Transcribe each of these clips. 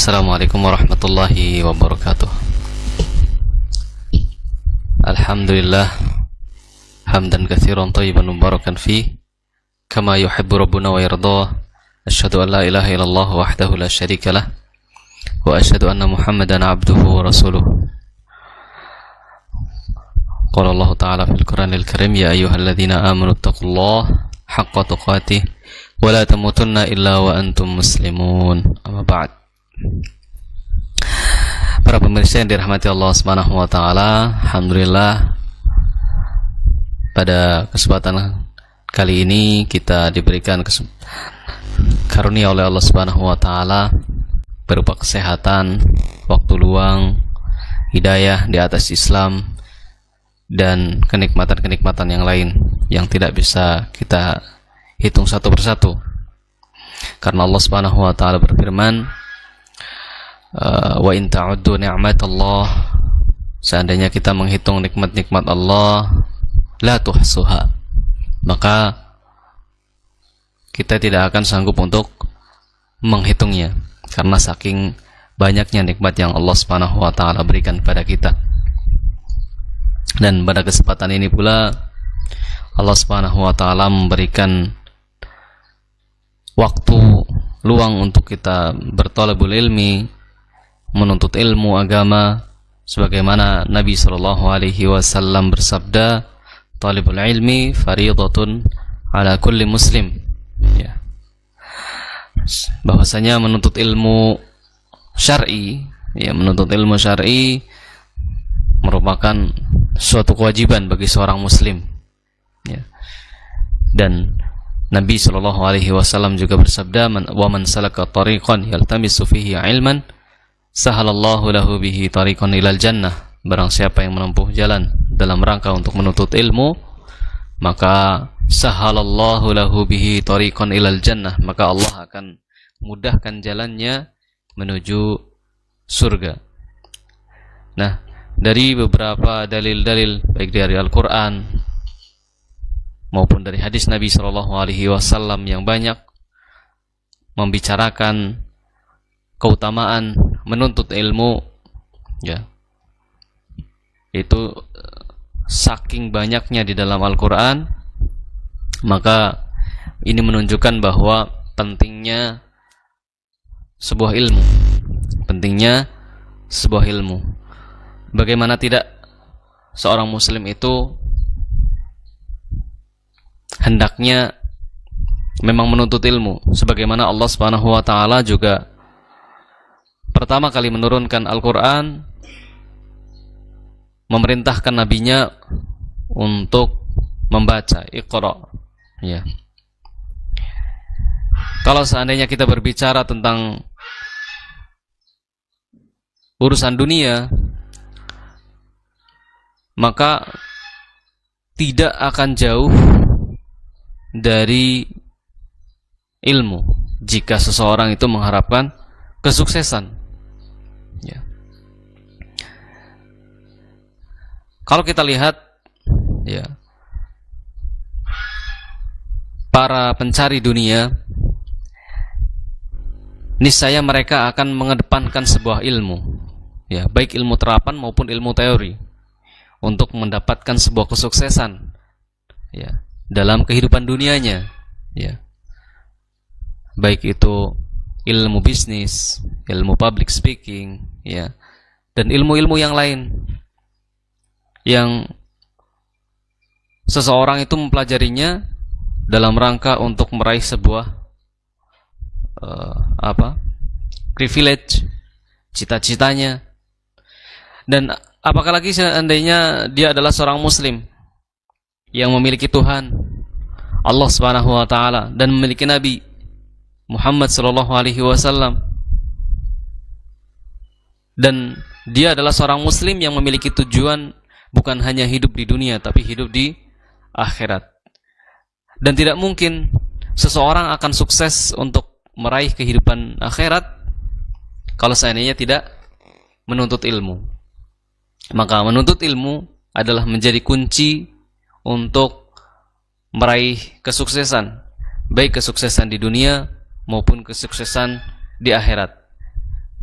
Assalamualaikum warahmatullahi wabarakatuh. Alhamdulillah hamdan katsiran thayyiban mubarakan fih kama yuhibbu rabbuna wa yardah. Asyhadu an la ilaha illallah wahdahu la syarikalah wa asyhadu anna Muhammadan abduhu wa rasuluh. Qala Allah Ta'ala fil Qur'anil Karim, ya ayyuhalladzina amanu taqullaha haqqa tuqatih wa la tamutunna illa wa antum muslimun. Amma ba'd. Para pemirsa yang dirahmati Allah Subhanahu wa taala, alhamdulillah pada kesempatan kali ini kita diberikan karunia oleh Allah Subhanahu wa taala berupa kesehatan, waktu luang, hidayah di atas Islam dan kenikmatan-kenikmatan yang lain yang tidak bisa kita hitung satu persatu. Karena Allah Subhanahu wa taala berfirman, wa in ta'uddu ni'matallah, seandainya kita menghitung nikmat-nikmat Allah, la tuhsuha, maka kita tidak akan sanggup untuk menghitungnya karena saking banyaknya nikmat yang Allah Subhanahu wa taala berikan pada kita. Dan pada kesempatan ini pula Allah Subhanahu wa taala memberikan waktu luang untuk kita berthalabul ilmi, menuntut ilmu agama, sebagaimana Nabi sallallahu alaihi wasallam bersabda, talibul ilmi fariidatun ala kulli muslim, ya. Bahwasanya menuntut ilmu syar'i, ya, menuntut ilmu syar'i merupakan suatu kewajiban bagi seorang muslim, ya. Dan Nabi sallallahu alaihi wasallam juga bersabda, wa man salaka tariqan yaltamisu fihi ilman sahalallahu lahu bihi tariqan ilal jannah. Barang siapa yang menempuh jalan dalam rangka untuk menuntut ilmu, maka sahalallahu lahu bihi tariqan ilal jannah, maka Allah akan mudahkan jalannya menuju surga. Nah, dari beberapa dalil-dalil baik dari Al-Qur'an maupun dari hadis Nabi sallallahu alaihi wasallam yang banyak membicarakan keutamaan menuntut ilmu, ya, itu saking banyaknya di dalam Al-Quran, maka ini menunjukkan bahwa pentingnya sebuah ilmu, bagaimana tidak seorang muslim itu hendaknya memang menuntut ilmu, sebagaimana Allah Subhanahu wa taala juga pertama kali menurunkan Al-Quran, memerintahkan nabinya untuk membaca Iqra, ya. Kalau seandainya kita berbicara tentang urusan dunia, maka tidak akan jauh dari ilmu jika seseorang itu mengharapkan kesuksesan, ya. Kalau kita lihat, ya, para pencari dunia, niscaya mereka akan mengedepankan sebuah ilmu, ya, baik ilmu terapan maupun ilmu teori, untuk mendapatkan sebuah kesuksesan, ya, dalam kehidupan dunianya, ya, baik itu ilmu bisnis, ilmu public speaking, ya, dan ilmu-ilmu yang lain yang seseorang itu mempelajarinya dalam rangka untuk meraih sebuah privilege, cita-citanya. Dan apakah lagi seandainya dia adalah seorang muslim yang memiliki Tuhan Allah Subhanahu wa taala dan memiliki Nabi Muhammad sallallahu alaihi wasallam, dan dia adalah seorang muslim yang memiliki tujuan bukan hanya hidup di dunia tapi hidup di akhirat. Dan tidak mungkin seseorang akan sukses untuk meraih kehidupan akhirat kalau seandainya tidak menuntut ilmu. Maka menuntut ilmu adalah menjadi kunci untuk meraih kesuksesan, baik kesuksesan di dunia maupun kesuksesan di akhirat.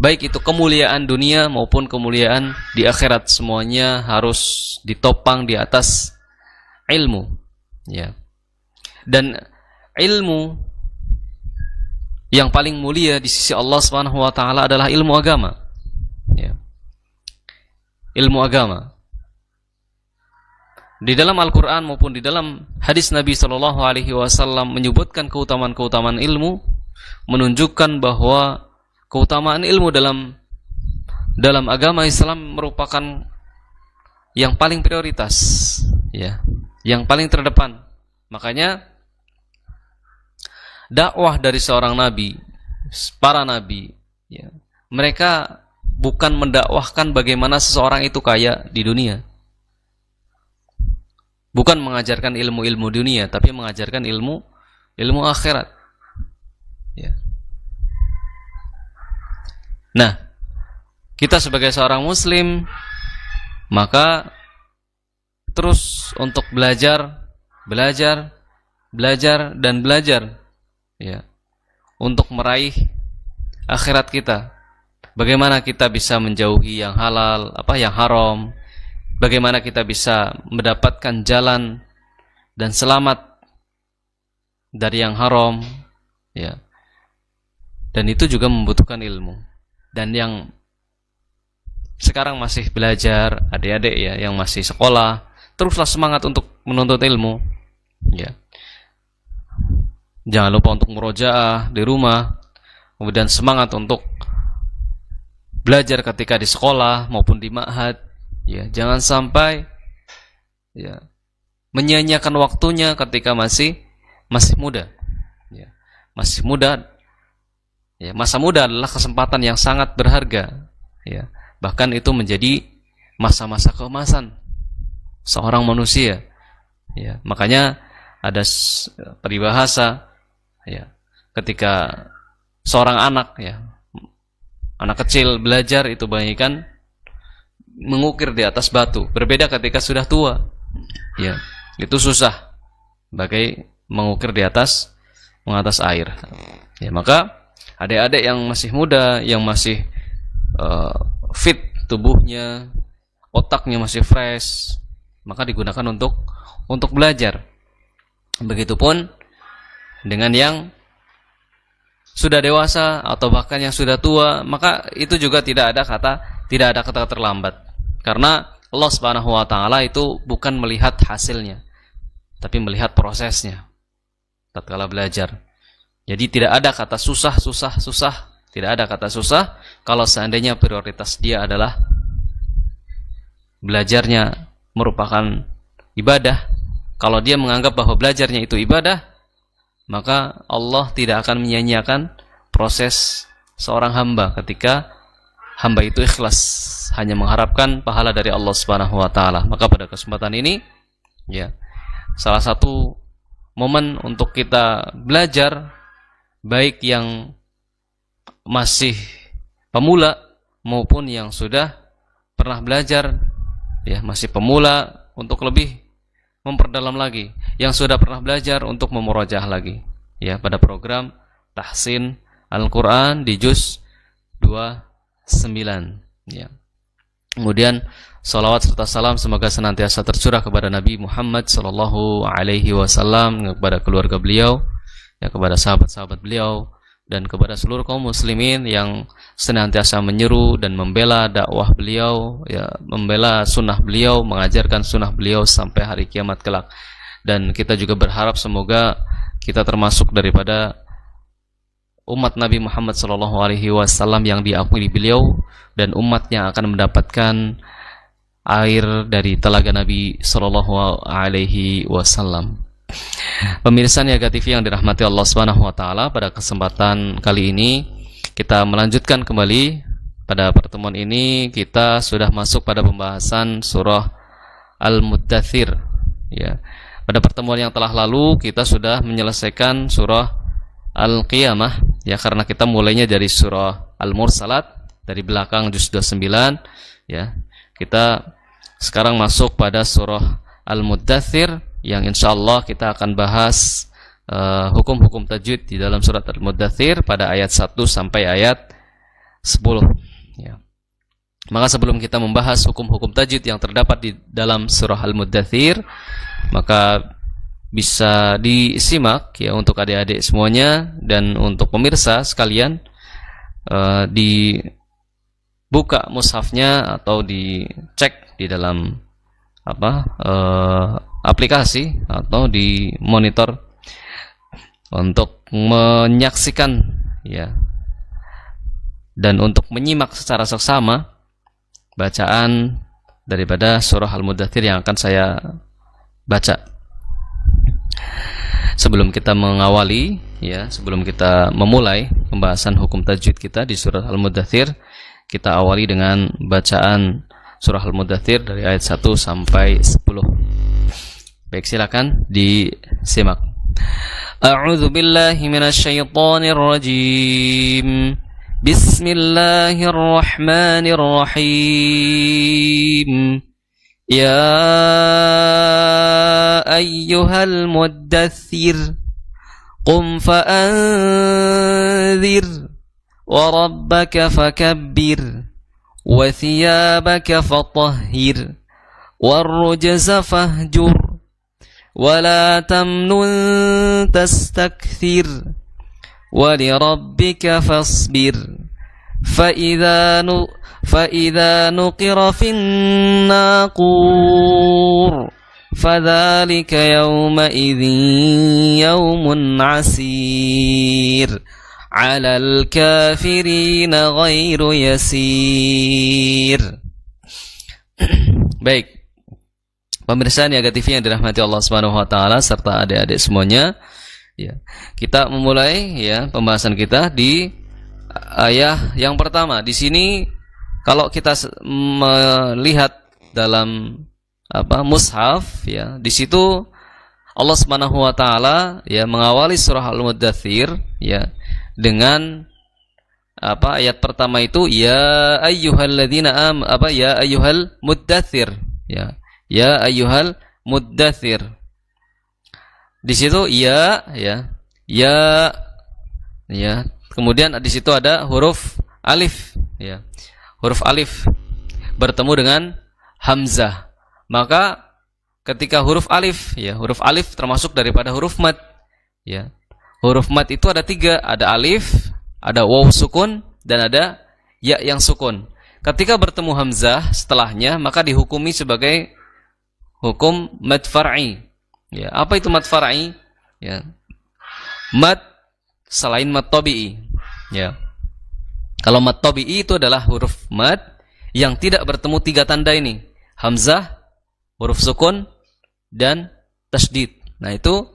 baik itu kemuliaan dunia maupun kemuliaan di akhirat, semuanya harus ditopang di atas ilmu, ya. Dan ilmu yang paling mulia di sisi Allah Subhanahu wa taala adalah ilmu agama, ya. Ilmu agama. Di dalam Al-Qur'an maupun di dalam hadis Nabi sallallahu alaihi wasallam menyebutkan keutamaan-keutamaan ilmu, menunjukkan bahwa keutamaan ilmu dalam agama Islam merupakan yang paling prioritas, ya, yang paling terdepan. Makanya dakwah dari seorang nabi, para nabi, ya, mereka bukan mendakwahkan bagaimana seseorang itu kaya di dunia, bukan mengajarkan ilmu-ilmu dunia, tapi mengajarkan ilmu akhirat, ya. Nah, kita sebagai seorang muslim maka terus untuk belajar, ya, untuk meraih akhirat kita. Bagaimana kita bisa menjauhi yang halal, yang haram, bagaimana kita bisa mendapatkan jalan dan selamat dari yang haram, ya. Dan itu juga membutuhkan ilmu. Dan yang sekarang masih belajar, adik-adik ya, yang masih sekolah, teruslah semangat untuk menuntut ilmu, ya. Jangan lupa untuk murojaah di rumah, kemudian semangat untuk belajar ketika di sekolah maupun di ma'had, ya. Jangan sampai, ya, menyia-nyiakan waktunya ketika masih muda, ya. Masih muda, ya. Masa muda adalah kesempatan yang sangat berharga, ya. Bahkan itu menjadi masa-masa keemasan seorang manusia, ya. Makanya ada peribahasa, ya, ketika seorang anak, ya, anak kecil belajar itu bagaikan mengukir di atas batu. Berbeda ketika sudah tua, ya, itu susah, bagai mengukir di atas air, ya. Maka adik-adik yang masih muda, yang masih fit tubuhnya, otaknya masih fresh, maka digunakan untuk belajar. Begitupun dengan yang sudah dewasa atau bahkan yang sudah tua, maka itu juga tidak ada kata terlambat. Karena Allah Subhanahu wa taala itu bukan melihat hasilnya, tapi melihat prosesnya tatkala belajar. Jadi tidak ada kata susah, tidak ada kata susah kalau seandainya prioritas dia adalah belajarnya merupakan ibadah. Kalau dia menganggap bahwa belajarnya itu ibadah, maka Allah tidak akan menyia-nyiakan proses seorang hamba ketika hamba itu ikhlas hanya mengharapkan pahala dari Allah Subhanahu wa taala. Maka pada kesempatan ini, ya, salah satu momen untuk kita belajar, baik yang masih pemula maupun yang sudah pernah belajar, ya, masih pemula untuk lebih memperdalam lagi, yang sudah pernah belajar untuk memurojaah lagi, ya, pada program Tahsin Al-Quran di juz 29, ya. Kemudian salawat serta salam semoga senantiasa tercurah kepada Nabi Muhammad sallallahu alaihi wasallam, kepada keluarga beliau, ya, kepada sahabat-sahabat beliau, dan kepada seluruh kaum muslimin yang senantiasa menyeru dan membela dakwah beliau, ya, membela sunnah beliau, mengajarkan sunnah beliau sampai hari kiamat kelak. Dan kita juga berharap semoga kita termasuk daripada umat Nabi Muhammad SAW yang diakui beliau, dan umat yang akan mendapatkan air dari telaga Nabi SAW. Pemirsa Niaga TV yang dirahmati Allah Subhanahu wa taala, pada kesempatan kali ini kita melanjutkan kembali. Pada pertemuan ini kita sudah masuk pada pembahasan surah Al-Muddathir, ya. Pada pertemuan yang telah lalu kita sudah menyelesaikan surah Al-Qiyamah, ya, karena kita mulainya dari surah Al-Mursalat dari belakang juz 29, ya. Kita sekarang masuk pada surah Al-Muddathir yang insyaallah kita akan bahas hukum-hukum tajwid di dalam surat Al-Muddathir pada ayat 1 sampai ayat 10. Ya. Maka sebelum kita membahas hukum-hukum tajwid yang terdapat di dalam surah Al-Muddathir, maka bisa disimak ya untuk adik-adik semuanya dan untuk pemirsa sekalian, dibuka mushafnya atau dicek di dalam aplikasi atau di monitor untuk menyaksikan ya dan untuk menyimak secara seksama bacaan daripada surah Al-Muddathir yang akan saya baca. Sebelum kita mengawali ya, sebelum kita memulai pembahasan hukum tajwid kita di surah Al-Muddathir, kita awali dengan bacaan surah Al-Muddathir dari ayat 1 sampai 10. Baik, silakan disimak. A'udzu billahi minasyaitonir rajim. Bismillahirrahmanirrahim. Ya ayyuhal muddaththir qum fa'anzir wa rabbaka fakabbir wa thiyabaka fatahhir warrujza fahjur wa la tamnun tastakthir wa lirabbika fasbir فإذا نقر في الناقور فذلك يومئذ يوم عسير على الكافرين غير يسير. Baik, pemirsa Niaga TV yang dirahmati Allah Subhanahu wa taala serta adik-adik semuanya, ya. Kita memulai ya pembahasan kita di ayat yang pertama. Di sini kalau kita melihat dalam mushaf ya, di situ Allah Subhanahu wa taala ya mengawali surah Al-Muddathir ya dengan ayat pertama itu ya ayyuhalladzina ya ayyuhal muddathir ya. Ya ayyuhal muddathir. Di situ ya. Kemudian di situ ada huruf alif ya. Huruf alif bertemu dengan hamzah. Maka ketika huruf alif ya, huruf alif termasuk daripada huruf mad ya. Huruf mad itu ada 3, ada alif, ada waw sukun dan ada ya yang sukun. Ketika bertemu hamzah setelahnya maka dihukumi sebagai hukum mad far'i. Ya, apa itu mad far'i? Ya. Mad selain mad tabi'i. Ya. Kalau mad tabi'i itu adalah huruf mad yang tidak bertemu 3 tanda ini. Hamzah, huruf sukun, dan tasydid. Nah, itu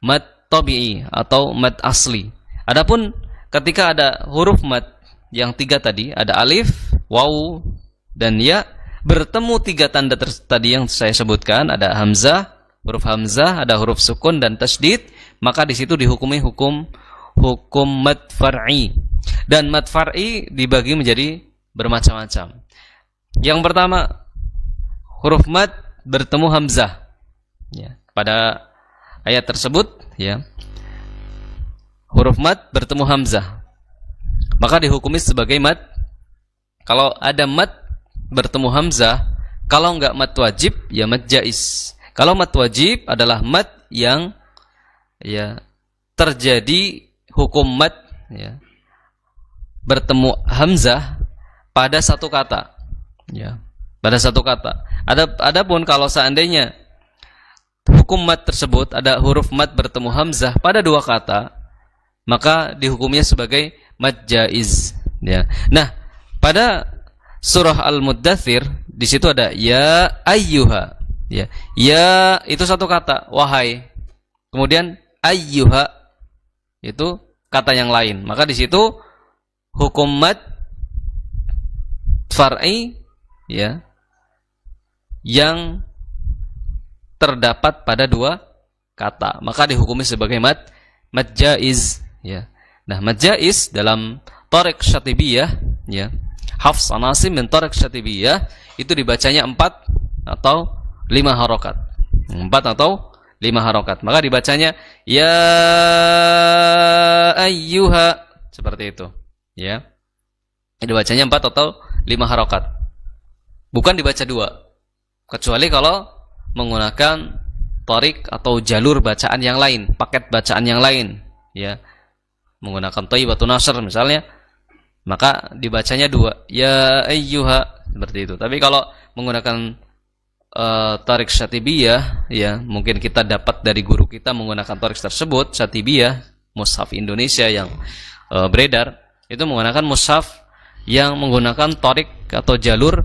mad tabi'i atau mad asli. Adapun ketika ada huruf mad yang 3 tadi, ada alif, waw, dan ya, bertemu 3 tanda tadi yang saya sebutkan, ada hamzah, huruf hamzah, ada huruf sukun dan tasydid, maka di situ dihukumi hukum mad far'i. Dan mad far'i dibagi menjadi bermacam-macam. Yang pertama, huruf mad bertemu hamzah. Ya, pada ayat tersebut ya. Huruf mad bertemu hamzah. Maka dihukumi sebagai mad. Kalau ada mad bertemu hamzah, kalau enggak mad wajib ya mad jaiz. Kalau mad wajib adalah mad yang ya terjadi hukum mad ya bertemu hamzah pada satu kata ya, pada satu kata. Adapun kalau seandainya hukum mad tersebut ada huruf mad bertemu hamzah pada 2 kata, maka dihukumnya sebagai mad jaiz ya. Nah, pada surah Al-Muddathir di situ ada ya ayyuha ya. Ya itu satu kata, wahai. Kemudian ayyuha itu kata yang lain. Maka di situ hukum mad far'i ya yang terdapat pada 2 kata, maka dihukumi sebagai mad jaiz ya. Nah, mad jaiz dalam Thariq Syatibiyah ya, Hafs an Asim min Thariq Syatibiyah itu dibacanya 4 atau 5 harokat. 4 atau 5 harokat. Maka dibacanya ya ayyuha seperti itu ya. Dibacanya 4 atau 5 harokat. Bukan dibaca 2. Kecuali kalau menggunakan torik atau jalur bacaan yang lain, paket bacaan yang lain, ya. Menggunakan Thayyibatun Nashr misalnya, maka dibacanya 2. Ya ayyuha, seperti itu. Tapi kalau menggunakan tarik Syatibiyah, ya, mungkin kita dapat dari guru kita menggunakan tarik tersebut, Syatibiyah, mushaf Indonesia yang beredar, itu menggunakan mushaf yang menggunakan tarik atau jalur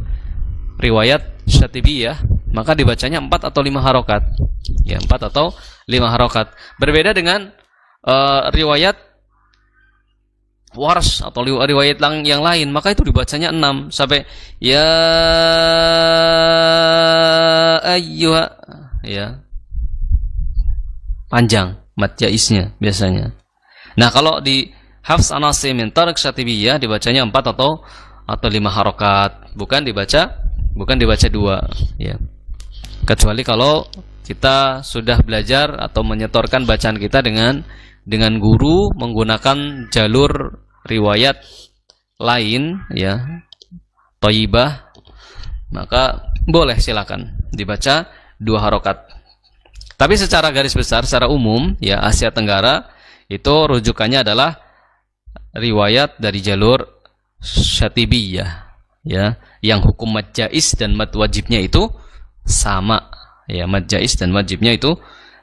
riwayat Syatibiyah, maka dibacanya 4 atau 5 harokat. Ya, 4 atau 5 harokat. Berbeda dengan riwayat Wars atau riwayat yang lain, maka itu dibacanya 6 sampai ya ayyuha, ya. Panjang mad jaisnya biasanya. Nah, kalau di Hafs an Asim min tarik Syatibiyah dibacanya 4 atau 5 harokat, bukan dibaca 2, ya. Kecuali kalau kita sudah belajar atau menyetorkan bacaan kita dengan guru menggunakan jalur riwayat lain, ya, Thayyibah, maka boleh, silakan dibaca 2 harokat. Tapi secara garis besar, secara umum, ya, Asia Tenggara itu rujukannya adalah riwayat dari jalur Syatibiyah, ya, yang hukum mad jaiz dan mad wajibnya itu sama, ya, mad jaiz dan wajibnya itu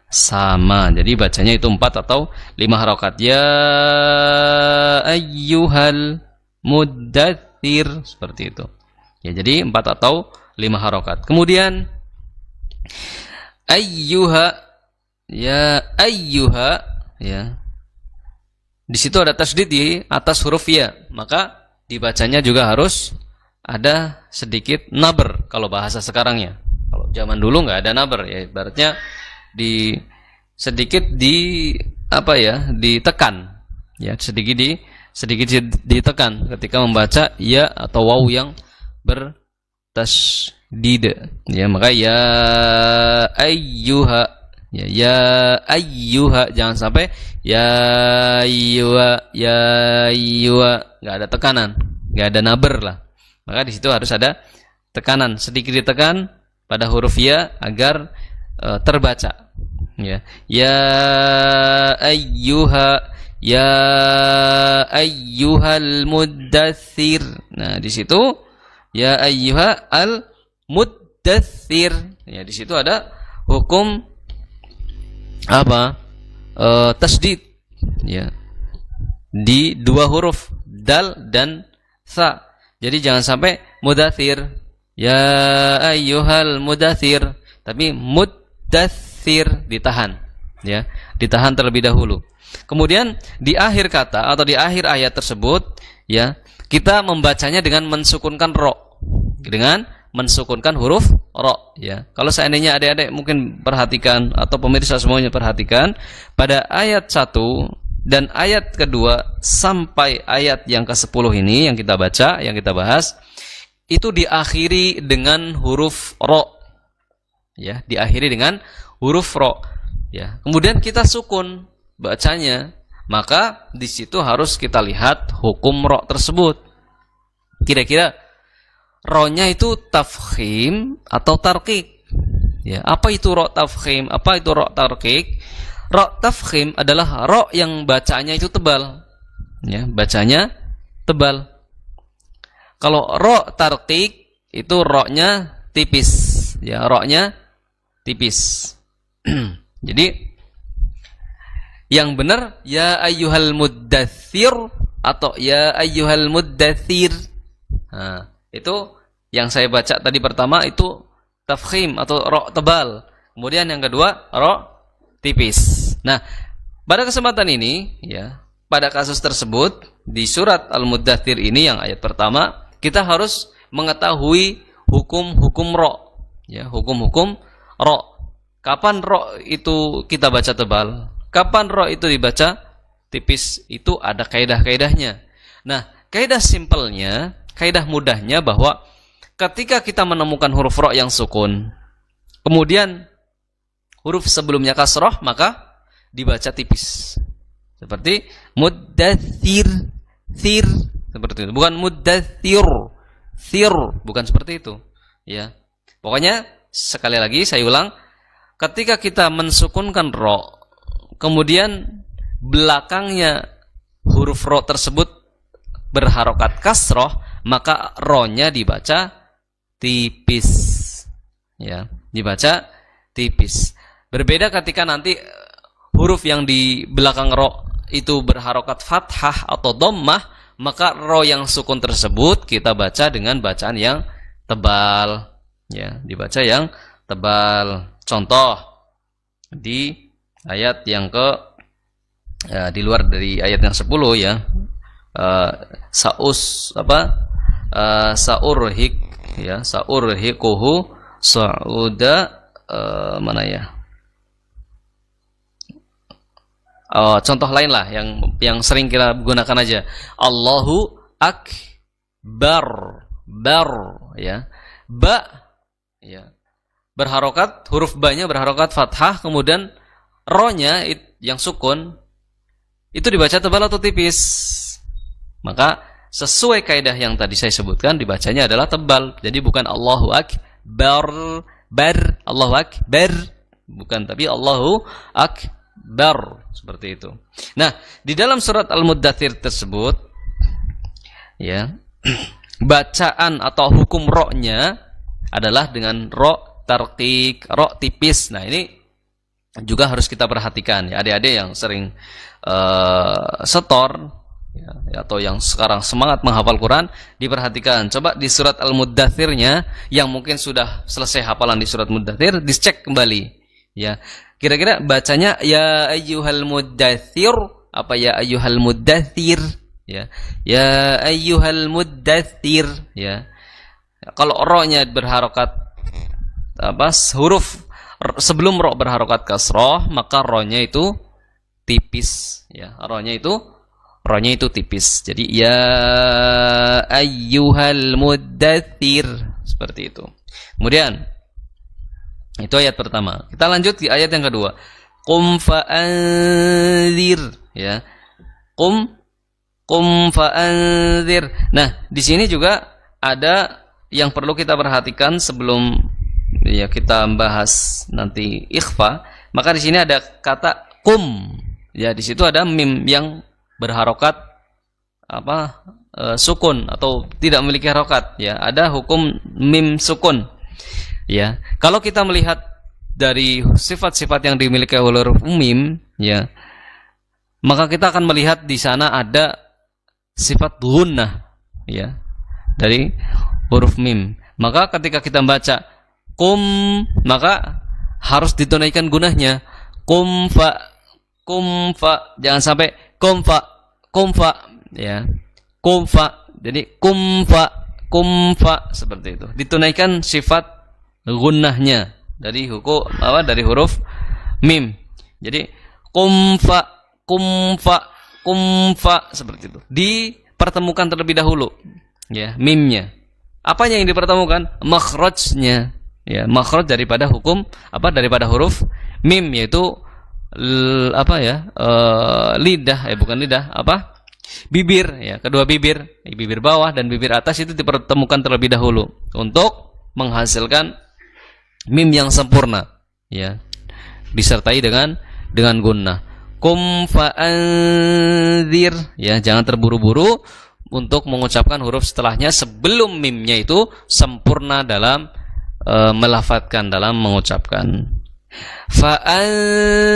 sama. Jadi bacanya itu 4 atau 5 harokat. Ya ayyuhal muddatsir, seperti itu. Ya, jadi 4 atau 5 harokat. Kemudian ayyuha, ya ayyuha, ya. Di situ ada tasydid di atas huruf ya, maka dibacanya juga harus ada sedikit naber kalau bahasa sekarangnya. Kalau zaman dulu nggak ada naber, ya, ibaratnya sedikit ditekan, ya, sedikit ditekan ketika membaca ya atau waw yang bertasydid, ya, maka ya ayyuha, ya ayyuha, jangan sampai ya ayyuha, nggak ada tekanan, nggak ada naber lah, maka di situ harus ada tekanan, sedikit ditekan pada huruf ya agar terbaca, ya. Ya ayyuhal muddatsir. Nah, di situ ya ayyuha al muddatsir, ya, di situ ada hukum apa? Tasydid, ya, di 2 huruf dal dan sa. Jadi jangan sampai muddatsir, ya ayyuhal muddatsir, tapi muddatsir ditahan, ya, ditahan terlebih dahulu. Kemudian di akhir kata atau di akhir ayat tersebut, ya, kita membacanya dengan mensukunkan ro, dengan mensukunkan huruf ro, ya. Kalau seandainya adik-adik mungkin perhatikan atau pemirsa semuanya perhatikan, pada ayat 1 dan ayat kedua sampai ayat yang ke-10 ini yang kita baca, yang kita bahas, itu diakhiri dengan huruf ro, ya, diakhiri dengan huruf ro, ya. Kemudian kita sukun bacanya, maka di situ harus kita lihat hukum ro tersebut. Kira-kira ro-nya itu tafkhim atau tarqiq, ya. Apa itu ro tafkhim? Apa itu ro tarqiq? Ro tafkhim adalah ro yang bacanya itu tebal, ya, bacanya tebal. Kalau ro tarqiq itu ro-nya tipis, ya, ro-nya tipis. Jadi yang benar ya ayyuhal muddatsir atau ya ayyuhal muddatsir. Nah, itu yang saya baca tadi pertama itu tafkhim atau ro tebal. Kemudian yang kedua ro tipis. Nah, pada kesempatan ini, ya, pada kasus tersebut di surat Al-Muddatsir ini yang ayat pertama, kita harus mengetahui hukum-hukum ro, ya, hukum-hukum ro. Kapan ro itu kita baca tebal? Kapan ro itu dibaca tipis? Itu ada kaidah-kaidahnya. Nah, kaidah simpelnya, kaidah mudahnya bahwa ketika kita menemukan huruf ro yang sukun, kemudian huruf sebelumnya kasroh, maka dibaca tipis. Seperti muddatsir, sir, seperti itu. Bukan muddathir, thir, bukan seperti itu. Ya, pokoknya sekali lagi saya ulang, ketika kita mensukunkan ro, kemudian belakangnya huruf ro tersebut berharokat kasroh, maka ro-nya dibaca tipis. Ya, dibaca tipis. Berbeda ketika nanti huruf yang di belakang ro itu berharokat fathah atau dhammah, maka ro yang sukun tersebut kita baca dengan bacaan yang tebal. Ya, dibaca yang tebal. Contoh di ayat yang di luar dari ayat yang 10 ya. Saurhik ya, saurhikuhu sa'uda, mana ya? Contoh lain lah yang sering kita gunakan aja. Allahu akbar, bar ya. Ba ya. Berharokat, huruf ba-nya berharokat fathah, kemudian ro-nya yang sukun itu dibaca tebal atau tipis. Maka sesuai kaidah yang tadi saya sebutkan, dibacanya adalah tebal. Jadi bukan Allahu akbar, Allahu akbar, bukan, tapi Allahu akbar, seperti itu. Nah, di dalam surat Al-Muddathir tersebut ya, bacaan atau hukum ro-nya adalah dengan ro tarqiq, ro tipis. Nah, ini juga harus kita perhatikan ya, adik-adik yang sering setor ya, atau yang sekarang semangat menghafal Quran, diperhatikan. Coba di surat Al-Muddathirnya yang mungkin sudah selesai hafalan di surat Muddathir, dicek kembali ya. Kira-kira bacanya ya ayyuhal muddathir apa ya ayyuhal muddathir ya. Ya ayyuhal muddathir ya. Kalau ro-nya berharokat huruf sebelum ro berharokat kasroh, maka ro-nya itu tipis ya. Ro-nya itu tipis. Jadi ya ayyuhal muddathir, seperti itu. Kemudian itu ayat pertama. Kita lanjut di ayat yang kedua. Qum fa'anzir ya. Qum fa'anzir. Nah, di sini juga ada yang perlu kita perhatikan sebelum ya kita bahas nanti ikhfa. Maka di sini ada kata qum. Ya, di situ ada mim yang berharokat sukun atau tidak memiliki harokat ya. Ada hukum mim sukun. Ya, kalau kita melihat dari sifat-sifat yang dimiliki oleh huruf mim, ya, maka kita akan melihat di sana ada sifat gunnah, ya, dari huruf mim. Maka ketika kita baca kum, maka harus ditunaikan gunahnya. Kum fa, jangan sampai kum fa, ya, kum fa. Jadi kum fa seperti itu. Ditunaikan sifat gunnahnya dari dari huruf mim. Jadi kum fa seperti itu. Dipertemukan terlebih dahulu ya, mimnya. Apanya yang dipertemukan? Makhrajnya. Ya, makhraj daripada daripada huruf mim, yaitu lidah, bukan lidah, bibir ya, kedua bibir bawah dan bibir atas itu dipertemukan terlebih dahulu untuk menghasilkan mim yang sempurna ya, disertai dengan gunnah. Kum fa'anzir ya, jangan terburu-buru untuk mengucapkan huruf setelahnya sebelum mimnya itu sempurna dalam melafadzkan, dalam mengucapkan. Fa'anzir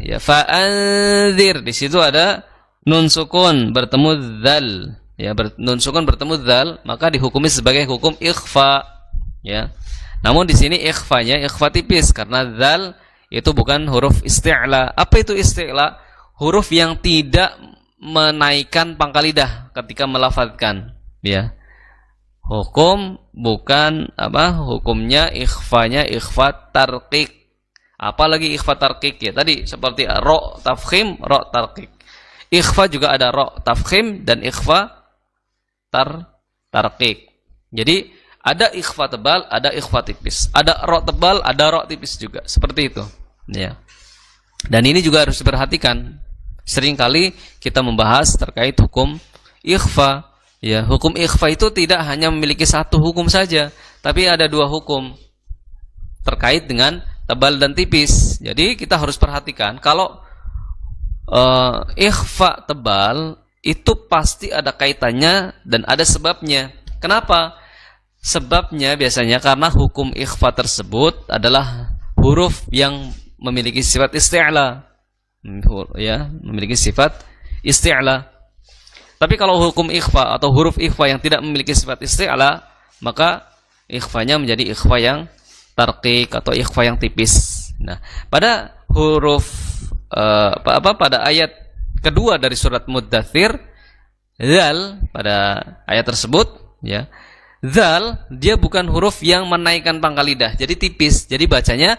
ya, fa'anzir, di situ ada nun sukun bertemu dzal ya, nun sukun bertemu dzal, maka dihukumi sebagai hukum ikhfa ya. Namun di sini ikhfanya ikhfa tipis karena dzal itu bukan huruf isti'la. Apa itu isti'la? Huruf yang tidak menaikkan pangkal lidah ketika melafadzkan ya. Hukum bukan hukumnya ikhfanya ikhfa tarqiq. Apalagi ikhfa tarqiq ya, tadi seperti ro tafkhim, ro tarqiq. Ikhfa juga ada ro tafkhim dan ikhfa tarqiq. Jadi ada ikhfa tebal, ada ikhfa tipis. Ada ro tebal, ada ro tipis juga. Seperti itu ya. Dan ini juga harus diperhatikan. Seringkali kita membahas terkait hukum ikhfa. Ya, hukum ikhfa itu tidak hanya memiliki satu hukum saja, tapi ada dua hukum terkait dengan tebal dan tipis. Jadi kita harus perhatikan kalau ikhfa tebal itu pasti ada kaitannya dan ada sebabnya. Kenapa? Sebabnya biasanya karena hukum ikhfa tersebut adalah huruf yang memiliki sifat isti'la. Ya, memiliki sifat isti'la. Tapi kalau hukum ikhfa atau huruf ikhfa yang tidak memiliki sifat isti'la, maka ikhfanya menjadi ikhfa yang tarqiq atau ikhfa yang tipis. Nah, pada huruf pada ayat kedua dari surat Muddathir, dzal, pada ayat tersebut ya, dzal dia bukan huruf yang menaikkan pangkal lidah, jadi tipis. Jadi bacanya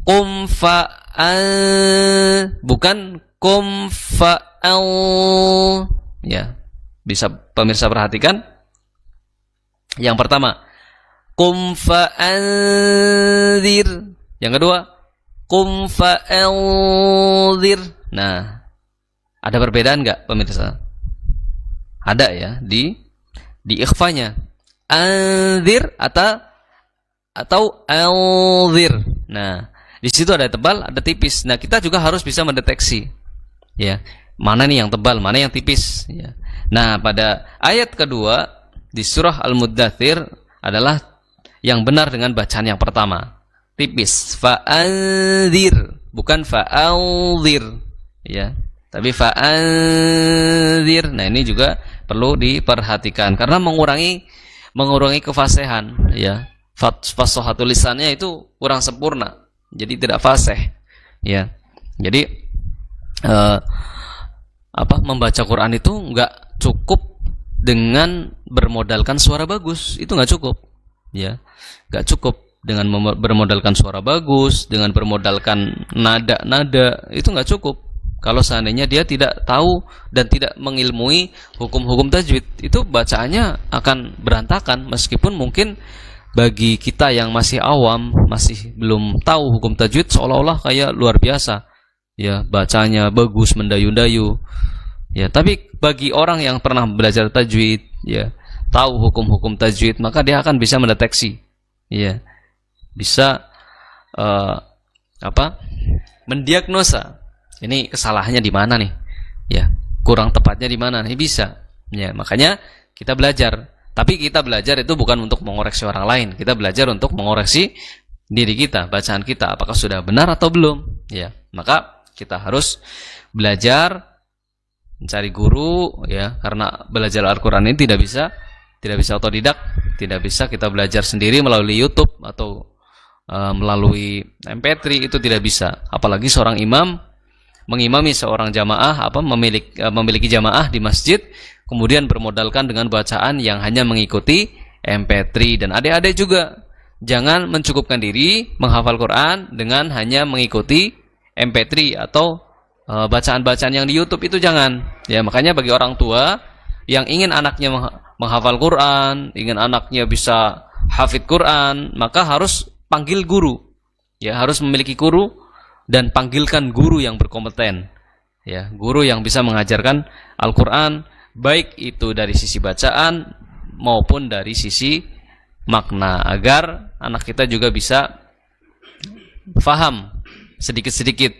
qum fa'al, bukan qum fa'al. Ya. Bisa pemirsa perhatikan. Yang pertama, qum fa'anzir. Yang kedua, qum fa'anzir. Nah, ada perbedaan enggak pemirsa? Ada ya di ikhfanya. Anzir atau alzir. Nah, di situ ada tebal, ada tipis. Nah, kita juga harus bisa mendeteksi ya, mana nih yang tebal, mana yang tipis ya. Nah, pada ayat kedua di surah Al-Muddathir adalah yang benar dengan bacaan yang pertama, tipis, fa'anzir, bukan fa'alzir ya, tapi fa'anzir. Nah, ini juga perlu diperhatikan karena mengurangi kefasihan ya. Fasahatul lisannya itu kurang sempurna, jadi tidak fasih ya. Jadi membaca Quran itu enggak cukup dengan bermodalkan suara bagus, itu nggak cukup ya, nggak cukup dengan bermodalkan suara bagus, dengan bermodalkan nada itu nggak cukup. Kalau seandainya dia tidak tahu dan tidak mengilmui hukum-hukum tajwid, itu bacaannya akan berantakan. Meskipun mungkin bagi kita yang masih awam, masih belum tahu hukum tajwid, seolah-olah kayak luar biasa ya, bacanya bagus, mendayu-dayu ya. Tapi bagi orang yang pernah belajar tajwid ya, tahu hukum-hukum tajwid, maka dia akan bisa mendeteksi ya, bisa mendiagnosa ini kesalahannya di mana nih ya, kurang tepatnya di mana nih, bisa ya. Makanya kita belajar, tapi kita belajar itu bukan untuk mengoreksi orang lain, kita belajar untuk mengoreksi diri kita, bacaan kita apakah sudah benar atau belum ya. Maka kita harus belajar, mencari guru ya, karena belajar Al-Quran ini tidak bisa otodidak, tidak bisa kita belajar sendiri melalui YouTube atau melalui MP3, itu tidak bisa. Apalagi seorang imam mengimami seorang jamaah, memiliki jamaah di masjid, kemudian bermodalkan dengan bacaan yang hanya mengikuti MP3. Dan adik-adik juga jangan mencukupkan diri menghafal Quran dengan hanya mengikuti MP3 atau bacaan-bacaan yang di YouTube, itu jangan ya. Makanya bagi orang tua yang ingin anaknya menghafal Quran, ingin anaknya bisa hafid Quran, maka harus panggil guru ya, harus memiliki guru dan panggilkan guru yang berkompeten ya, guru yang bisa mengajarkan Al-Quran, baik itu dari sisi bacaan maupun dari sisi makna, agar anak kita juga bisa faham sedikit-sedikit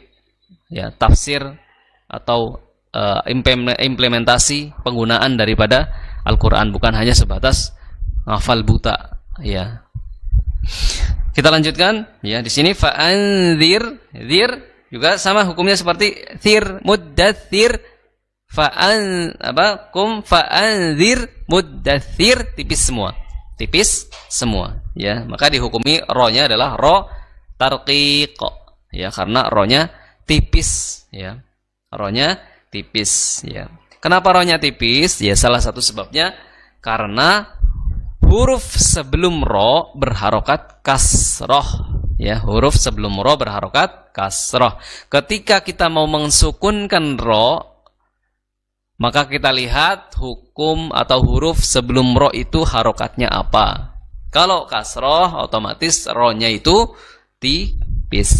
ya tafsir atau implementasi penggunaan daripada Al-Quran, bukan hanya sebatas hafal buta ya. Kita lanjutkan ya, di sini fa'anzir, zir juga sama hukumnya seperti thir, muddathir, kum fa'anzir, muddathir, tipis semua ya. Maka dihukumi ro-nya adalah ro tarqiq ya, karena ro-nya tipis ya, ro-nya tipis ya. Kenapa ro-nya tipis? Ya salah satu sebabnya karena huruf sebelum ro berharokat kasroh ya, huruf sebelum ro berharokat kasroh. Ketika kita mau mensukunkan ro, maka kita lihat hukum atau huruf sebelum ro itu harokatnya apa. Kalau kasroh, otomatis ro-nya itu tipis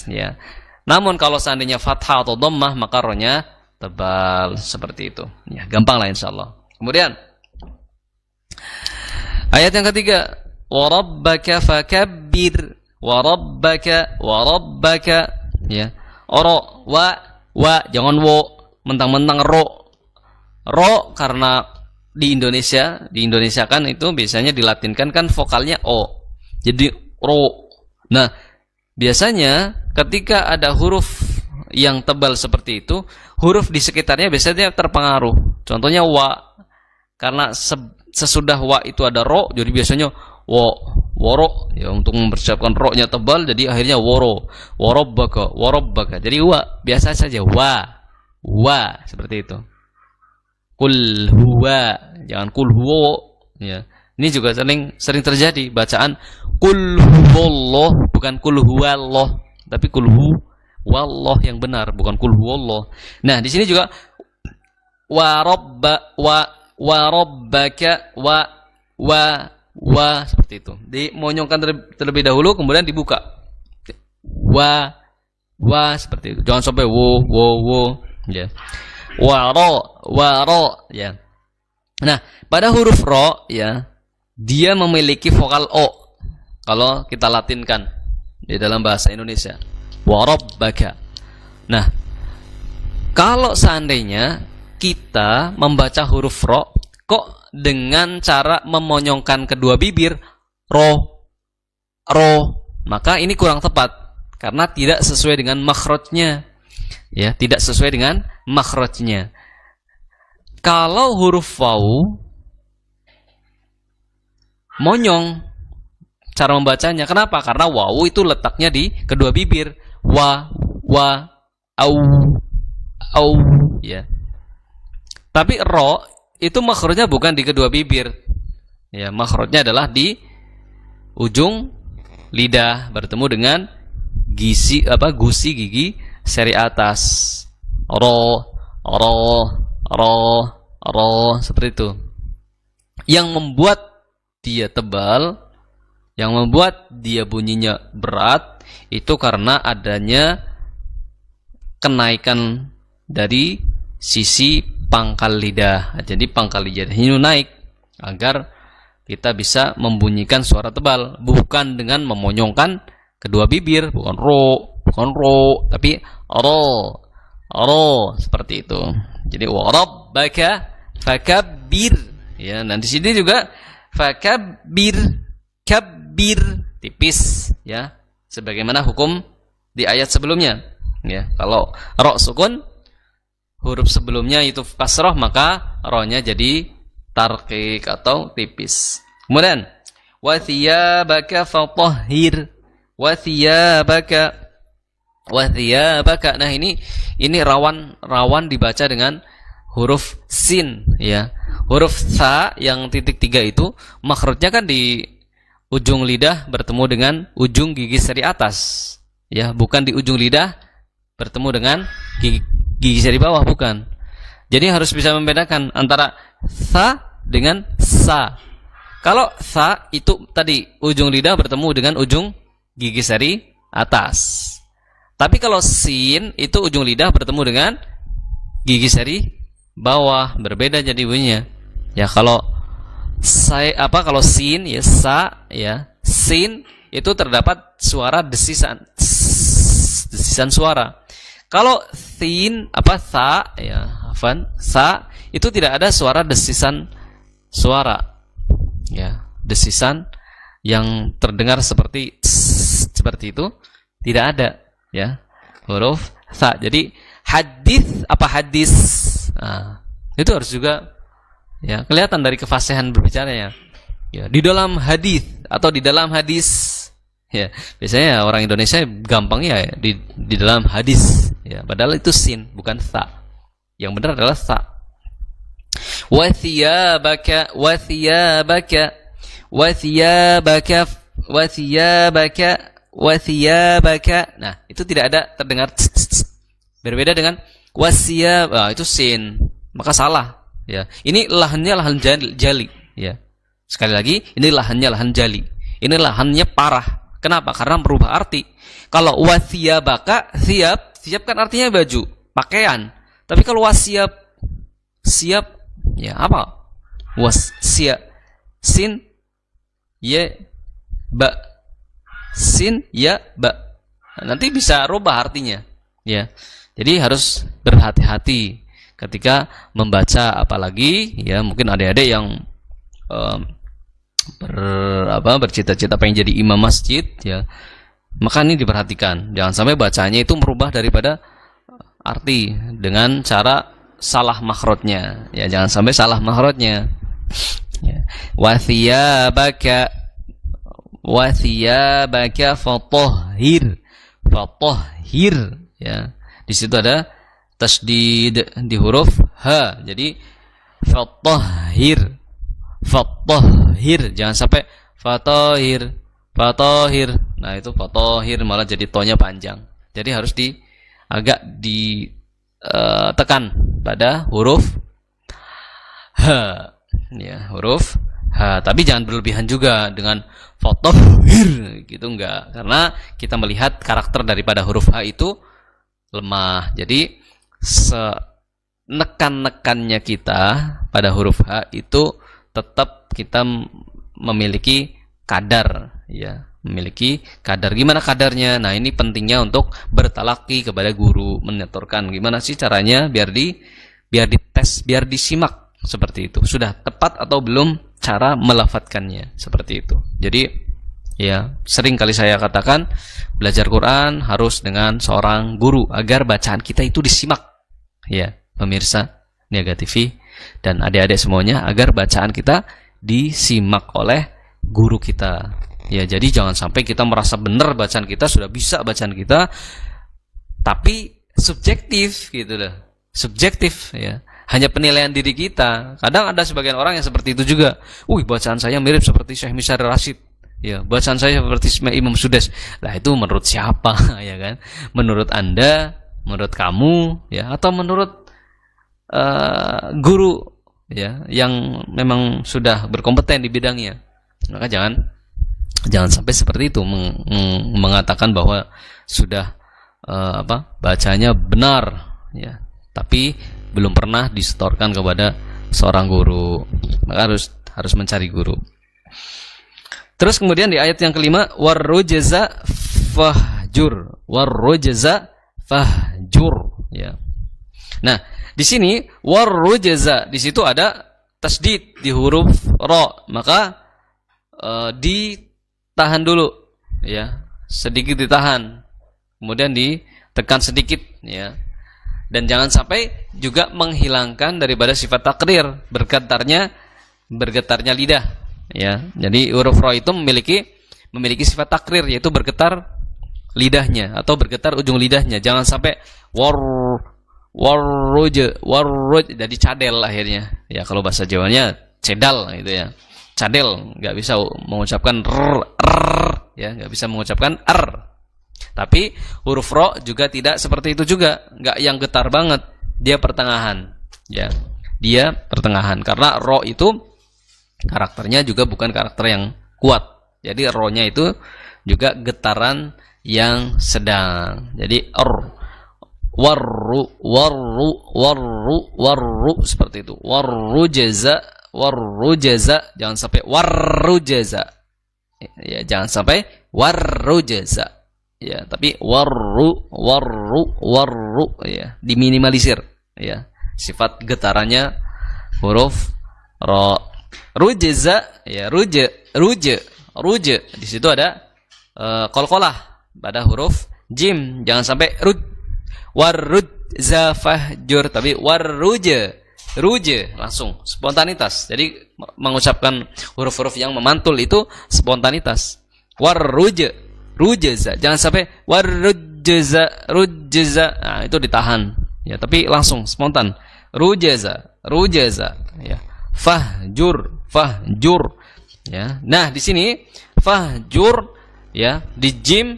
ya. Namun kalau seandainya fathah atau dhammah, maka ro-nya tebal, seperti itu ya. Gampang lah insyaallah Kemudian ayat yang ketiga, wa rabbaka fakabbir, wa rabbaka, ya. Oro, wa jangan wo, mentang-mentang ro karena di Indonesia kan itu biasanya dilatinkan kan vokalnya o. Jadi ro. Nah, biasanya ketika ada huruf yang tebal seperti itu, huruf di sekitarnya biasanya terpengaruh. Contohnya wa. Karena sesudah wa itu ada ro, jadi biasanya woro, ya, untuk mempersiapkan ro-nya tebal, jadi akhirnya worobbaka. Jadi wa biasa saja, wa seperti itu. Kul huwa, jangan kul huwa, ya. Ini juga sering terjadi bacaan kul huwallah, bukan kul huwallah, tapi kul huwallah yang benar, bukan kul huwallah. Nah, di sini juga wa rabbaka wa seperti itu. Dimonyongkan terlebih dahulu, kemudian dibuka. Wa seperti itu. Jangan sampai wo, ya. Wa ro, ya. Nah, pada huruf ro, ya, dia memiliki vokal o. Kalau kita latinkan di dalam bahasa Indonesia, wa rabbaka. Nah, kalau seandainya kita membaca huruf ro, kok dengan cara memonyongkan kedua bibir, ro, maka ini kurang tepat karena tidak sesuai dengan makhrajnya, ya, tidak sesuai dengan makhrajnya. Kalau huruf waw, monyong cara membacanya. Kenapa? Karena waw itu letaknya di kedua bibir, au, ya. Tapi ro itu makhrajnya bukan di kedua bibir. Ya, makhrajnya adalah di ujung lidah bertemu dengan gusi gigi seri atas. Ro seperti itu. Yang membuat dia tebal, yang membuat dia bunyinya berat itu karena adanya kenaikan dari sisi pangkal lidah. Jadi pangkal lidah ini naik agar kita bisa membunyikan suara tebal, bukan dengan memonyongkan kedua bibir, bukan ro, tapi ro seperti itu. Jadi wa rabbaka fakabbir, ya. Dan di sini juga fakabbir, kabbir tipis, ya, sebagaimana hukum di ayat sebelumnya, ya. Kalau ro sukun, huruf sebelumnya itu kasrah, maka ro-nya jadi tarqiq atau tipis. Kemudian wa thiyabaka fatahhir, wa thiyabaka. Nah, ini rawan dibaca dengan huruf sin, ya. Huruf sa yang titik 3 itu makhrajnya kan di ujung lidah bertemu dengan ujung gigi seri atas, ya, bukan di ujung lidah bertemu dengan gigi seri bawah, bukan. Jadi harus bisa membedakan antara sa dengan sa. Kalau sa itu tadi ujung lidah bertemu dengan ujung gigi seri atas. Tapi kalau sin itu ujung lidah bertemu dengan gigi seri bawah, berbeda jadi bunyinya. Ya, kalau kalau sin, ya, sa, ya, sin itu terdapat suara desisan suara. Kalau sin sa, ya, sa itu tidak ada suara desisan suara, ya, desisan yang terdengar seperti itu tidak ada, ya, huruf sa. Jadi hadis, nah, itu harus juga, ya, kelihatan dari kefasihan berbicaranya, ya, di dalam hadis atau di dalam hadis, ya. Biasanya orang Indonesia gampang, ya, di dalam hadis, ya, padahal itu sin bukan sa. Yang benar adalah sa. Wa thiyabaka. Nah, itu tidak ada terdengar berbeda dengan wasiyab. Itu sin, maka salah, ya. Ini lahannya lahan jali, ya. Sekali lagi, ini lahannya lahan jali. Ini lahannya parah. Kenapa? Karena merubah arti. Kalau wasiyabaka, siap kan artinya baju, pakaian. Tapi kalau wasiyab, siap, ya, apa? wasya, sin ya ba, sin ya ba. Nanti bisa rubah artinya, ya. Jadi harus berhati-hati ketika membaca, apalagi ya mungkin adik-adik yang bercita-cita pengen jadi imam masjid, ya. Maka ini diperhatikan, jangan sampai bacanya itu merubah daripada arti dengan cara salah makhrajnya, ya. Jangan sampai salah makhrajnya. Ya. Wa thiyabaka fatahhir, ya. Di situ ada tasdid di huruf ha. Jadi fatahhir, jangan sampai fatahhir. Nah, itu fatahhir malah jadi tonya panjang. Jadi harus agak ditekan pada huruf ha. Ya, huruf ha, tapi jangan berlebihan juga dengan fatahhir gitu, enggak. Karena kita melihat karakter daripada huruf ha itu lemah. Jadi nekan-nekannya kita pada huruf H itu tetap kita memiliki kadar, ya, memiliki kadar. Gimana kadarnya? Nah, ini pentingnya untuk bertalaki kepada guru, menyetorkan gimana sih caranya biar dites, biar disimak seperti itu. Sudah tepat atau belum cara melafadzkannya, seperti itu. Jadi ya, sering kali saya katakan belajar Quran harus dengan seorang guru agar bacaan kita itu disimak. Ya, pemirsa Niaga TV dan adik-adik semuanya, agar bacaan kita disimak oleh guru kita. Ya, jadi jangan sampai kita merasa benar bacaan kita, sudah bisa bacaan kita, tapi subjektif gitu loh. Subjektif, ya. Hanya penilaian diri kita. Kadang ada sebagian orang yang seperti itu juga. Bacaan saya mirip seperti Syekh Misyar Rashid. Ya, bacaan saya seperti Imam Sudes. Lah, itu menurut siapa? Ya kan? Menurut Anda, menurut kamu, ya, atau menurut guru, ya, yang memang sudah berkompeten di bidangnya. Maka jangan sampai seperti itu mengatakan bahwa sudah bacanya benar, ya, tapi belum pernah disetorkan kepada seorang guru. Maka harus mencari guru. Terus kemudian di ayat yang kelima, warrujza fahjur, ya. Nah, di sini warrujza, di situ ada tasdid di huruf ra, maka ditahan dulu, ya, sedikit ditahan, kemudian ditekan sedikit, ya. Dan jangan sampai juga menghilangkan daripada sifat takrir, bergetarnya lidah. Ya, jadi huruf ra itu memiliki sifat takrir, yaitu bergetar lidahnya atau bergetar ujung lidahnya. Jangan sampai warruj jadi cadel akhirnya. Ya, kalau bahasa Jawanya cedal gitu, ya. Cadel, nggak bisa mengucapkan ya, nggak bisa mengucapkan Tapi huruf ra juga tidak seperti itu juga, nggak yang getar banget, dia pertengahan, ya. Dia pertengahan karena ra itu karakternya juga bukan karakter yang kuat. Jadi ro-nya itu juga getaran yang sedang. Jadi warru seperti itu. Warrujza, jangan sampai warrujza. Ya, jangan sampai warrujza. Ya, tapi warru ya, diminimalisir, ya. Sifat getarannya huruf ra. Rujza, ya, ruje. Di situ ada qalqalah pada huruf jim. Jangan sampai warrujza fahjur, tapi ruje langsung spontanitas. Jadi mengucapkan huruf-huruf yang memantul itu spontanitas. Rujza, jangan sampai rujza. Nah, itu ditahan, ya, tapi langsung spontan. Rujza, ya. Fahjur, ya. Nah, di sini fahjur, ya, di jim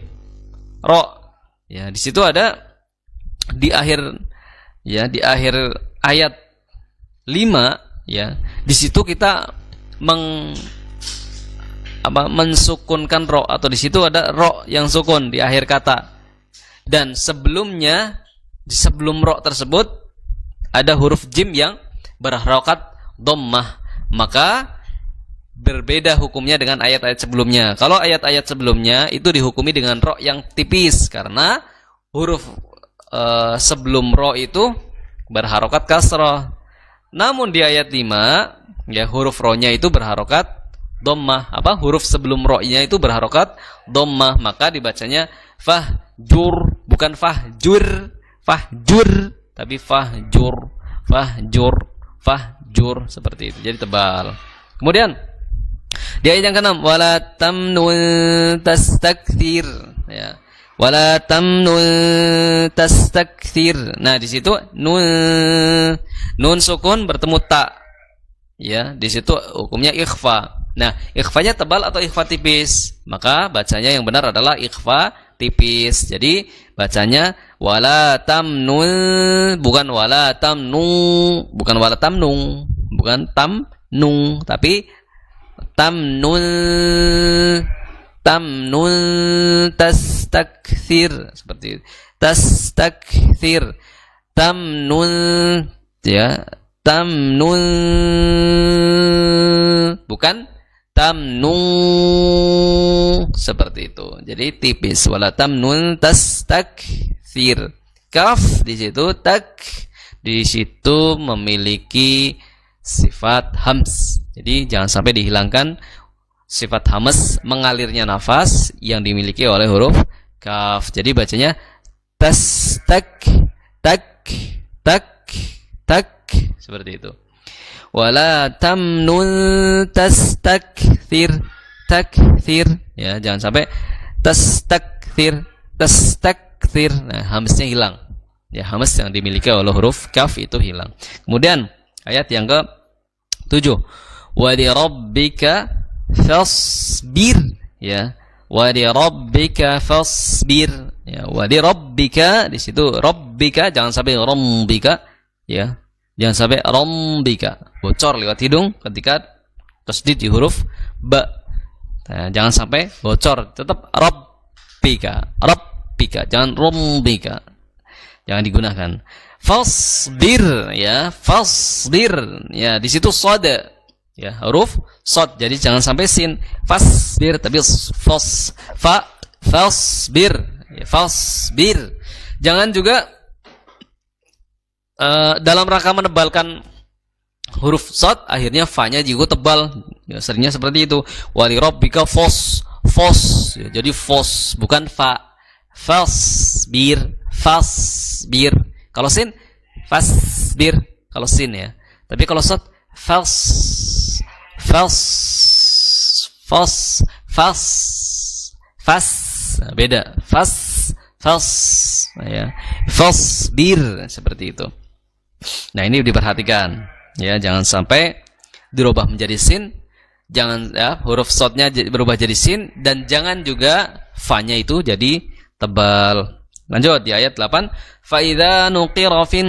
ro, ya. Di situ ada di akhir, ya, di akhir ayat 5, ya. Di situ kita mensukunkan ro, atau di situ ada ro yang sukun di akhir kata. Dan sebelumnya, sebelum ro tersebut ada huruf jim yang berharokat dhammah. maka berbeda hukumnya dengan ayat-ayat sebelumnya. Kalau ayat-ayat sebelumnya itu dihukumi dengan ro yang tipis karena huruf sebelum ro itu berharokat kasrah. Namun di ayat 5 ya huruf ro-nya itu berharokat dhammah. Huruf sebelum ro-nya itu berharokat dhammah, maka dibacanya fahjur, bukan fahjur, tapi fahjur seperti itu. Jadi tebal. Kemudian di ayat yang ke-6 wala tamnun tastakthir ya. Wala tamnun tastakthir. Nah, di situ nun sukun bertemu ta. Ya, di situ hukumnya ikhfa. Nah, ikhfanya tebal atau ikhfa tipis? Maka bacanya yang benar adalah ikhfa tipis. Jadi bacanya wala tamnun, bukan wala tamnu, bukan wala tamnung, bukan tamnung, tapi tamnun tastakthir seperti itu. Tastakthir tamnun ya, tamnun bukan tamnung seperti itu. Jadi tipis wala tamnun tastakthir. Kaf di situ, tak di situ memiliki sifat hams. Jadi jangan sampai dihilangkan sifat hams, mengalirnya nafas yang dimiliki oleh huruf kaf. Jadi bacanya tas tak seperti itu. Wala tamnun tastakthir ya, jangan sampai tastakthir. Nah, hamsnya hilang. Ya, hams yang dimiliki oleh huruf kaf itu hilang. Kemudian ayat yang ke-7 wa li rabbika fasbir ya, wa li rabbika fasbir ya, wa li rabbika di situ rabbika jangan sampai rabbika ya, jangan sampai rabbika bocor lewat hidung ketika tasdid di huruf ba. Nah, jangan sampai bocor, tetap rabbika, jangan rabbika, jangan digunakan. Fasbir ya, fasbir ya, di situ shad ya, huruf shad, jadi jangan sampai sin. Fasbir tapi fasbir ya, fasbir. Jangan juga dalam rangka menebalkan huruf shad akhirnya fa-nya juga tebal ya, seringnya seperti itu. Wali rabbika fos ya, jadi fos bukan fa. Fasbir. Kalau sin fasbir kalau sin ya. Tapi kalau shad fas nah, beda. Fas ya. Fasbir seperti itu. Nah, ini diperhatikan ya, jangan sampai dirubah menjadi sin, jangan ya huruf shadnya berubah jadi sin, dan jangan juga fa-nya itu jadi tebal. Lanjut di ayat 8 fa idza nuqira fin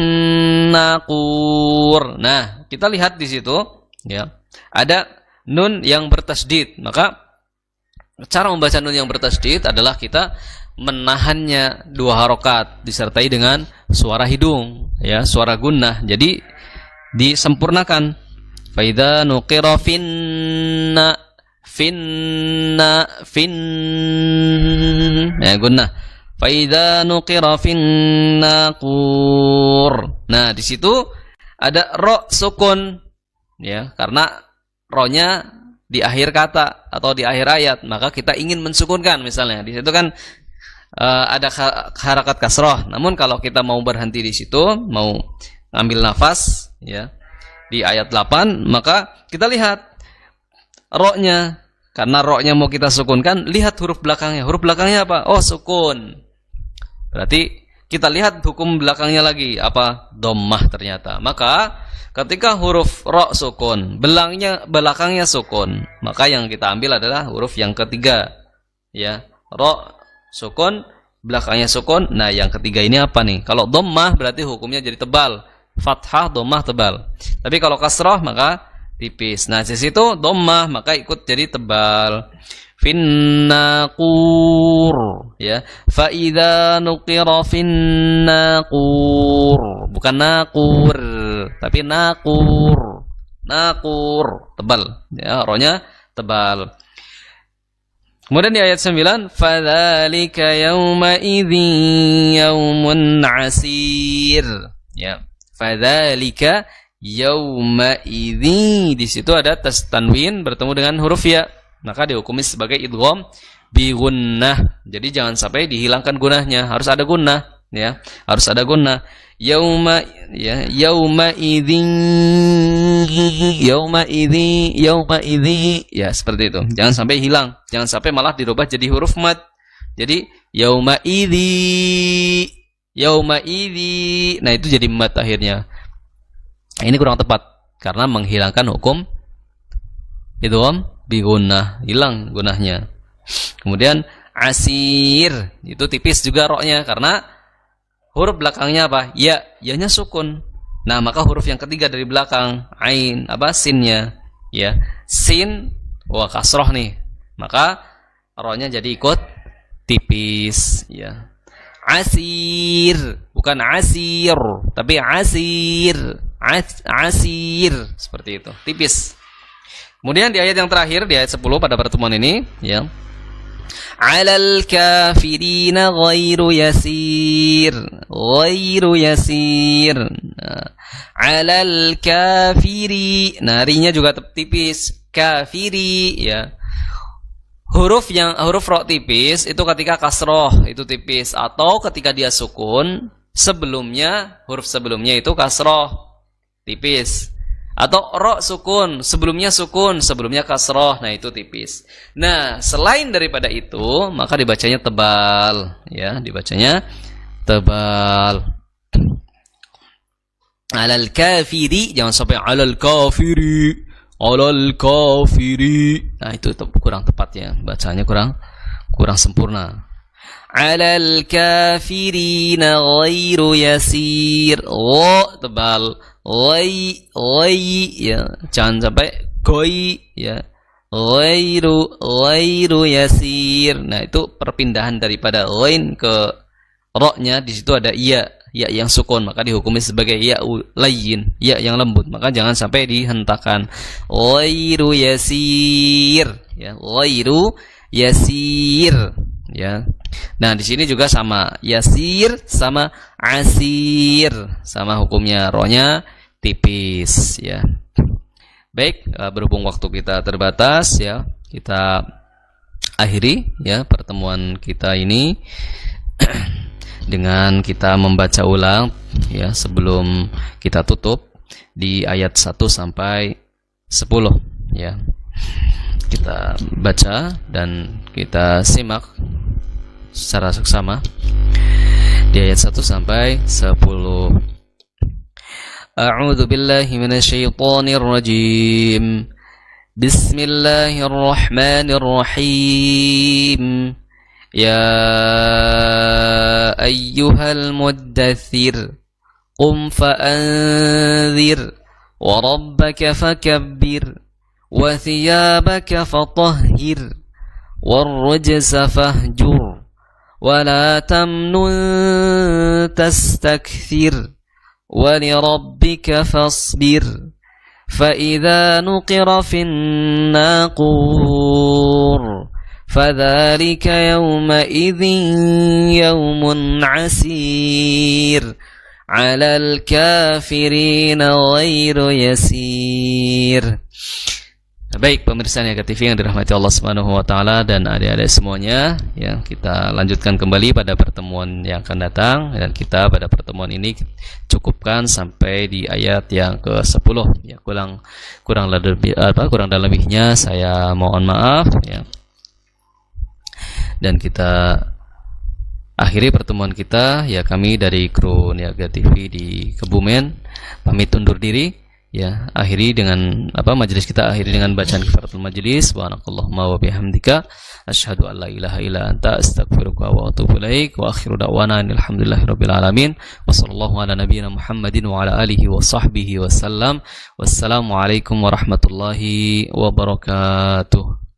naqur. Nah, kita lihat di situ ya, ada nun yang bertasydid. Maka cara membaca nun yang bertasydid adalah kita menahannya 2 harokat disertai dengan suara hidung ya, suara gunnah. Jadi disempurnakan. Fa idza nuqira fin ya, gunnah. Fa idza nuqira fin naqur. Nah, di situ ada ro sukun ya, karena ro-nya di akhir kata atau di akhir ayat, maka kita ingin mensukunkan. Misalnya di situ kan ada harakat kasroh. Namun kalau kita mau berhenti di situ, mau ngambil nafas ya di ayat 8, maka kita lihat ro-nya. Karena ro-nya mau kita sukunkan, lihat huruf belakangnya. Huruf belakangnya apa? Oh, sukun. Berarti kita lihat hukum belakangnya lagi apa? Dhammah ternyata. Maka ketika huruf ro sukun, belakangnya sukun, maka yang kita ambil adalah huruf yang ketiga. Ya, ro sukun, belakangnya sukun. Nah, yang ketiga ini apa nih? Kalau dhammah berarti hukumnya jadi tebal. Fathah, dhammah tebal. Tapi kalau kasrah maka tipis. Nah, di situ dhammah maka ikut jadi tebal. Finnaqur ya, fa idza nuqira finnaqur, bukan naqur tapi naqur. naqur, tebal. Ya, rohnya tebal. Kemudian di ayat 9, fadzalika yauma idzin yaumun asir. Ya, fadzalika yauma idzin. Di situ ada tas tanwin bertemu dengan huruf ya, maka dihukumi sebagai idgham bi gunnah. Jadi jangan sampai dihilangkan gunnahnya, harus ada gunnah, ya. Harus ada gunnah. Yauma ya, yauma idzin ya, seperti itu. Jangan sampai hilang, jangan sampai malah dirubah jadi huruf mad. Jadi yauma idzi. Nah, itu jadi mad akhirnya. Ini kurang tepat karena menghilangkan hukum idgham bi gunnah, hilang gunnahnya. Kemudian asir, itu tipis juga roknya karena huruf belakangnya apa? Ya, ya-nya sukun. Nah, maka huruf yang ketiga dari belakang, ain, apa? Sinnya. Ya, sin, wah kasroh nih. Maka rohnya jadi ikut tipis. Ya, asir, bukan asir, tapi asir, asir, seperti itu, tipis. Kemudian di ayat yang terakhir, di ayat 10 pada pertemuan ini, ya. Alal kafirina ghairu yasir. Nah, alal kafiri. Nah, rinya juga tipis. Kafiri, ya. Huruf ro tipis itu ketika kasroh itu tipis, atau ketika dia sukun sebelumnya, huruf sebelumnya itu kasroh tipis. Atau ro sukun, sebelumnya kasroh, nah itu tipis. Nah, selain daripada itu, maka dibacanya tebal, ya, dibacanya tebal. Alal kafiri, jangan sampai alal kafiri. Nah, itu kurang tepat ya, bacanya kurang sempurna. Alal kafirina ghairu yasir. Tebal. Ya, jangan sampai goi, ya. Ghairu yasir. Nah, itu perpindahan daripada ghain ke ro-nya. Di situ ada ya yang sukun, maka dihukumi sebagai ya layyin, ya yang lembut, maka jangan sampai dihentakkan. Ghairu yasir, ya, ghairu yasir, ya. Nah, di sini juga sama, yasir sama asir, sama hukumnya, rohnya tipis, ya. Baik, berhubung waktu kita terbatas, ya, kita akhiri ya pertemuan kita ini dengan kita membaca ulang, ya, sebelum kita tutup di ayat 1 sampai 10, ya. Kita baca dan kita simak secara seksama di ayat 1 sampai 10. A'udzu billahi minasyaitonir rajim. Bismillahirrahmanirrahim. Ya ayyuhal muddathir qum fa'anzir wa rabbaka fakabbir wa thiyabaka fatahhir warrujza fahjur wa la tamnun tastakthir wa lirabbika fasbir fa idza nuqira fin naqur fadzalika yawmaidzin yawmun 'asir 'alal kafirina ghairu yasir. Baik, pemirsa Niaga TV yang dirahmati Allah Subhanahu wa taala dan adik-adik semuanya, ya, kita lanjutkan kembali pada pertemuan yang akan datang, dan kita pada pertemuan ini cukupkan sampai di ayat yang ke-10, ya. Kurang dan lebihnya saya mohon maaf, ya. Dan kita akhiri pertemuan kita, ya, kami dari kru Niaga TV di Kebumen pamit undur diri, ya. Akhiri dengan majelis kita akhiri dengan bacaan kifaratul majelis. Subhanakallahumma wa bihamdika asyhadu an la ilaha illa anta astaghfiruka wa atubu ilaik wa akhiru da'wana alhamdulillahirabbil alamin wa sallallahu ala nabiyyina Muhammadin wa ala alihi wa sahbihi wasallam. Wassalamu alaikum warahmatullahi wabarakatuh.